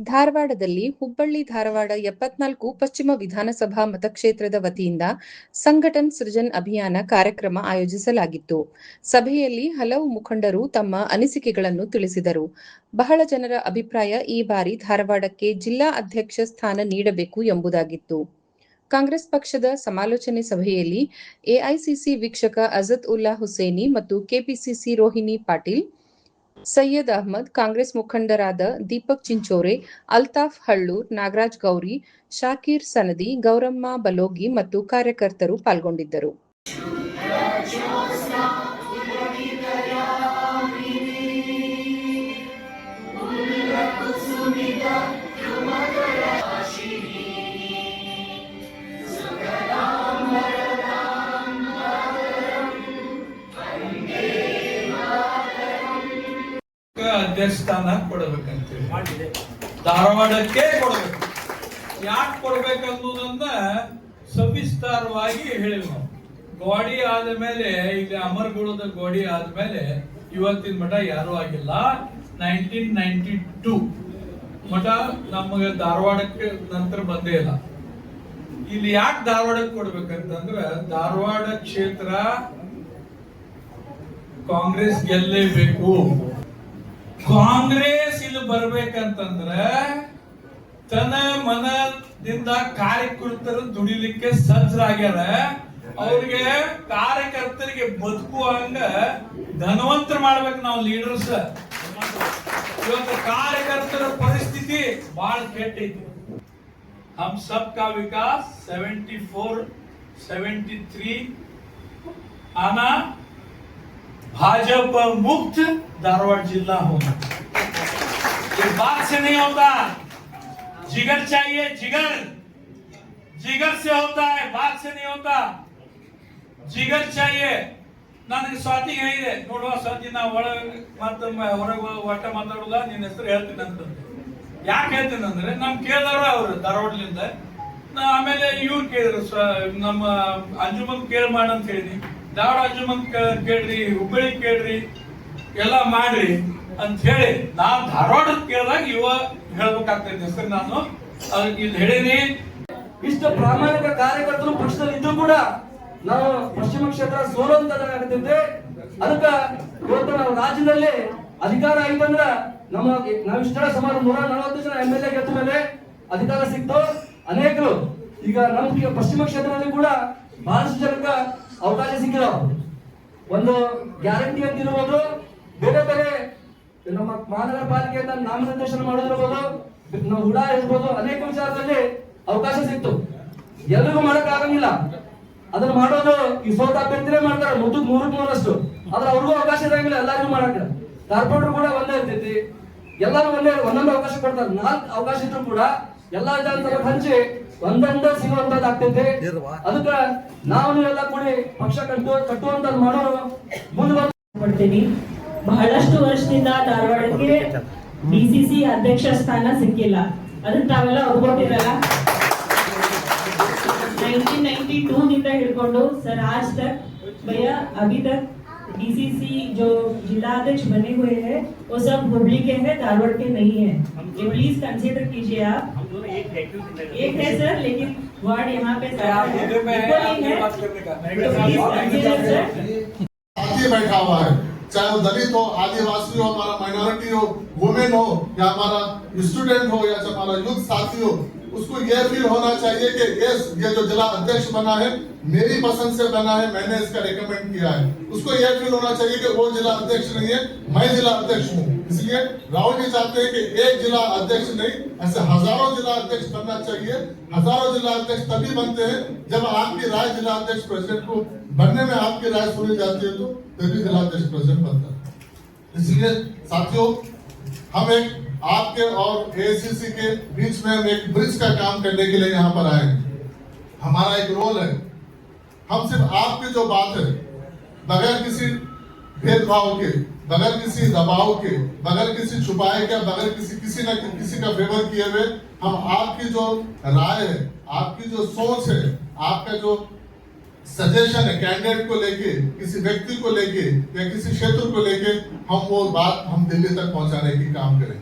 ಧಾರವಾಡದಲ್ಲಿ ಹುಬ್ಬಳ್ಳಿ ಧಾರವಾಡ 74 ಪಶ್ಚಿಮ ವಿಧಾನಸಭಾ ಮತಕ್ಷೇತ್ರದ ವತಿಯಿಂದ ಸಂಘಟನ್ ಸೃಜನ್ ಅಭಿಯಾನ ಕಾರ್ಯಕ್ರಮ ಆಯೋಜಿಸಲಾಗಿತ್ತು. ಸಭೆಯಲ್ಲಿ ಹಲವು ಮುಖಂಡರು ತಮ್ಮ ಅನಿಸಿಕೆಗಳನ್ನು ತಿಳಿಸಿದರು. ಬಹಳ ಜನರ ಅಭಿಪ್ರಾಯ ಈ ಬಾರಿ ಧಾರವಾಡಕ್ಕೆ ಜಿಲ್ಲಾ ಅಧ್ಯಕ್ಷ ಸ್ಥಾನ ನೀಡಬೇಕು ಎಂಬುದಾಗಿತ್ತು. ಕಾಂಗ್ರೆಸ್ ಪಕ್ಷದ ಸಮಾಲೋಚನೆ ಸಭೆಯಲ್ಲಿ ಎಐಸಿಸಿ ವೀಕ್ಷಕ ಅಜದ್ ಉಲ್ಲಾ ಹುಸೇನಿ ಮತ್ತು ಕೆಪಿಸಿಸಿ ರೋಹಿಣಿ ಪಾಟೀಲ್, ಸೈಯದ್ ಅಹ್ಮದ್, ಕಾಂಗ್ರೆಸ್ ಮುಖಂಡರಾದ ದೀಪಕ್ ಚಿಂಚೋರೆ, ಅಲ್ತಾಫ್ ಹಳ್ಳೂರ್, ನಾಗರಾಜ್ ಗೌರಿ, ಶಾಕೀರ್ ಸನದಿ, ಗೌರಮ್ಮ ಬಲೋಗಿ ಮತ್ತು ಕಾರ್ಯಕರ್ತರು ಪಾಲ್ಗೊಂಡಿದ್ದರು. ಅಧ್ಯಕ್ಷ ಸ್ಥಾನ ಕೊಡಬೇಕಂತೇಳಿ ಧಾರವಾಡಕ್ಕೆ ಕೊಡಬೇಕು. ಯಾಕೆ ಕೊಡ್ಬೇಕನ್ನೋದನ್ನ ಸವಿಸ್ತಾರವಾಗಿ ಹೇಳಿವಿ ನಾವು. ಗೋಡಿ ಆದ್ಮೇಲೆ ಈಗ ಅಮರಗುಳದ ಗೋಡಿ ಆದ್ಮೇಲೆ ಇವತ್ತಿನ ಮಠ ಯಾರು ಆಗಿಲ್ಲ. 1992 ಮಠ ನಮಗೆ ಧಾರವಾಡಕ್ಕೆ ನಂತರ ಬಂದೇ ಇಲ್ಲ. ಇಲ್ಲಿ ಯಾಕೆ ಧಾರವಾಡಕ್ಕೆ ಕೊಡ್ಬೇಕಂತಂದ್ರೆ ಧಾರವಾಡ ಕ್ಷೇತ್ರ ಕಾಂಗ್ರೆಸ್ ಗೆಲ್ಲೇಬೇಕು. ಕಾಂಗ್ರೆಸ್ ಇಲ್ಲಿ ಬರ್ಬೇಕಂತಂದ್ರೆ ತನ್ನ ಮನದಿಂದ ಕಾರ್ಯಕರ್ತರು ದುಡಿಲಿಕ್ಕೆ ಸಜ್ಜರಾಗ್ಯಾರ. ಅವ್ರಿಗೆ ಕಾರ್ಯಕರ್ತರಿಗೆ ಬದುಕುವಂಗ ಧನವಂತರ ಮಾಡ್ಬೇಕು ನಾವು ಲೀಡರ್ಸ್. ಇವತ್ತು ಕಾರ್ಯಕರ್ತರ ಪರಿಸ್ಥಿತಿ ಬಹಳ ಕೆಟ್ಟೈತಿ. हम सबका विकास 74, 73 आना भाजपा मुक्त धारवाड़ जिला होना। ये बात से नहीं होता, जिगर चाहिए, जिगर जिगर से होता है, बात से नहीं होता, जिगर चाहिए. ನನಗೆ ಸ್ವಾತಿ ಹೇಳಿದೆ, ನೋಡುವ ಸ್ವಾತಿ ನಾ ಹೊರಗೆ ಒಟ್ಟ ಮಾತಾಡೋದ ನಿನ್ನ ಹೆಸರು ಹೇಳ್ತೀನಿ ಅಂತ. ಯಾಕೆ ಹೇಳ್ತೀನಿ ಅಂದ್ರೆ ನಮ್ ಕೇಳಿದವ್ರ ಅವ್ರು ಧಾರವಾಡಲಿಂದ. ಆಮೇಲೆ ಇವ್ರು ಕೇಳಿದ್ರು, ನಮ್ಮ ಅಂಜುಮನ್ ಕೇಳಿ ಮಾಡ ಅಂತ ಹೇಳಿ, ಧಾರವಾಡ ಅಂಜುಮನ್ ಕೇಳ್ರಿ, ಹುಬ್ಬಳ್ಳಿ ಕೇಳ್ರಿ, ಎಲ್ಲ ಮಾಡ್ರಿ ಅಂತ ಹೇಳಿ ನಾನ್ ಧಾರವಾಡ ಕೇಳಿದಾಗ ಇವ ಹೇಳ್ಬೇಕಾಗ್ತೈತೆ ಹೆಸರು. ನಾನು ಇಲ್ಲಿ ಹೇಳೀನಿ. ಇಷ್ಟ ಪ್ರಾಮಾಣಿಕ ಕಾರ್ಯಕರ್ತರು ಪಕ್ಷದಲ್ಲಿ ಇದ್ದು ಕೂಡ ನಾವು ಪಶ್ಚಿಮ ಕ್ಷೇತ್ರ ಸೋಲುವಂತಾಗತ್ತಿದ್ದೆ. ಅದಕ್ಕ ಇವತ್ತು ನಾವು ರಾಜ್ಯದಲ್ಲಿ ಅಧಿಕಾರ ಆಯ್ತಂದ್ರ ನಾವಿಷ್ಟೆಲ್ಲ ಸುಮಾರು 140 ಜನ MLA ಗೆದ್ದ ಮೇಲೆ ಅಧಿಕಾರ ಸಿಕ್ತು. ಅನೇಕರು ಈಗ ನಮ್ಮ ಪಶ್ಚಿಮ ಕ್ಷೇತ್ರದಲ್ಲಿ ಕೂಡ ಬಹಳಷ್ಟು ಜನಕ್ಕೆ ಅವಕಾಶ ಸಿಕ್ಕಿದಾವ. ಒಂದು ಗ್ಯಾರಂಟಿ ಅಂತ ಇರ್ಬೋದು, ಬೇರೆ ಬೇರೆ ನಮ್ಮ ಮಹಾನಗರ ಪಾಲಿಕೆಯಿಂದ ನಾಮನಿರ್ದೇಶನ ಮಾಡೋದಿರ್ಬೋದು, ನಾವು ಹುಡಾ ಇರ್ಬೋದು, ಅನೇಕ ವಿಚಾರದಲ್ಲಿ ಅವಕಾಶ ಸಿಕ್ತು. ಎಲ್ರಿಗೂ ಮಾಡಕ್ ಆಗಂಗಿಲ್ಲ. ಅದನ್ನ ಮಾಡೋದು ಈ ಸೋತ ಅಭ್ಯರ್ಥಿನೇ ಮಾಡ್ತಾರೆ 100%. ಆದ್ರೆ ಅವ್ರಿಗೂ ಅವಕಾಶ ಇರಂಗಿಲ್ಲ ಎಲ್ಲರಿಗೂ ಮಾಡಕ. ಕಾರ್ಪೊರೇಟರ್ ಕೂಡ ಒಂದೇ ಇರ್ತೈತಿ, ಎಲ್ಲರೂ ಒಂದೊಂದು ಅವಕಾಶ ಕೊಡ್ತಾರೆ. 4 ಅವಕಾಶ ಇದ್ರು ಕೂಡ ಎಲ್ಲಾ ವಿಧಾನಸಭೆ ಹಂಚಿ ಒಂದೊಂದೇ ಸಿಗುವಂತದ್ದು ಆಗ್ತೈತಿ. ಅದಕ್ಕ ನಾವು ಎಲ್ಲ ಕೂಡಿ ಪಕ್ಷ ಕಟ್ಟುವಂತ ಮಾಡೋರು ಮುಂದುವರ್ತೀನಿ. ಬಹಳಷ್ಟು ವರ್ಷದಿಂದ ಧಾರವಾಡಕ್ಕೆ DCC ಅಧ್ಯಕ್ಷ ಸ್ಥಾನ ಸಿಕ್ಕಿಲ್ಲ. ಅದನ್ನ ತಾವೆಲ್ಲ ಒಪ್ಕೊಂಡಿರಲ್ಲ. 1992 ದಿಂದ ಹಿಡ್ಕೊಂಡು सर आज तक भैया अभी तक DCC जो जिला अध्यक्ष बने हुए हैं वो सब हुबली के हैं, धारवाड़ के नहीं है. ये प्लीज कंसीडर कीजिए आप. एक है सर, लेकिन वार्ड यहाँ पे बैठा हुआ है, चाहे वो दलित हो, आदिवासी हो, हमारा माइनॉरिटी हो, वुमेन हो, या हमारा स्टूडेंट हो, या हमारा यूथ साथी हो, उसको ये फील होना चाहिए कि ये जो जिला अध्यक्ष बना है मेरी पसंद से बना है, मैंने इसका रिकमेंड किया है. उसको ये फील होना चाहिए कि वो जिला अध्यक्ष नहीं है, मैं जिला अध्यक्ष हूँ. इसलिए राहुल जी चाहते हैं कि एक जिला अध्यक्ष नहीं, ऐसे हजारों जिला अध्यक्ष बनना चाहिए. हजारों जिला अध्यक्ष तभी बनते हैं जब आपकी राय जिला अध्यक्ष प्रेसिडेंट को बनने में आपकी राय सुनी जाती है, तो तभी जिला अध्यक्ष प्रेसिडेंट बनता है. इसलिए साथियों, हम एक आपके और ACC के बीच में हम एक ब्रिज का काम करने के लिए यहाँ पर आए हैं. हमारा एक रोल है, हम सिर्फ आपकी जो बात है बगैर किसी भेदभाव के, बगैर किसी दबाव के, बगैर किसी छुपाए के, बगैर किसी न किसी का फेवर किए हुए हम आपकी जो राय है, आपकी जो सोच है, आपका जो सजेशन है कैंडिडेट को लेके, किसी व्यक्ति को लेके या किसी क्षेत्र को लेके, हम वो बात हम दिल्ली तक पहुंचाने की काम करें.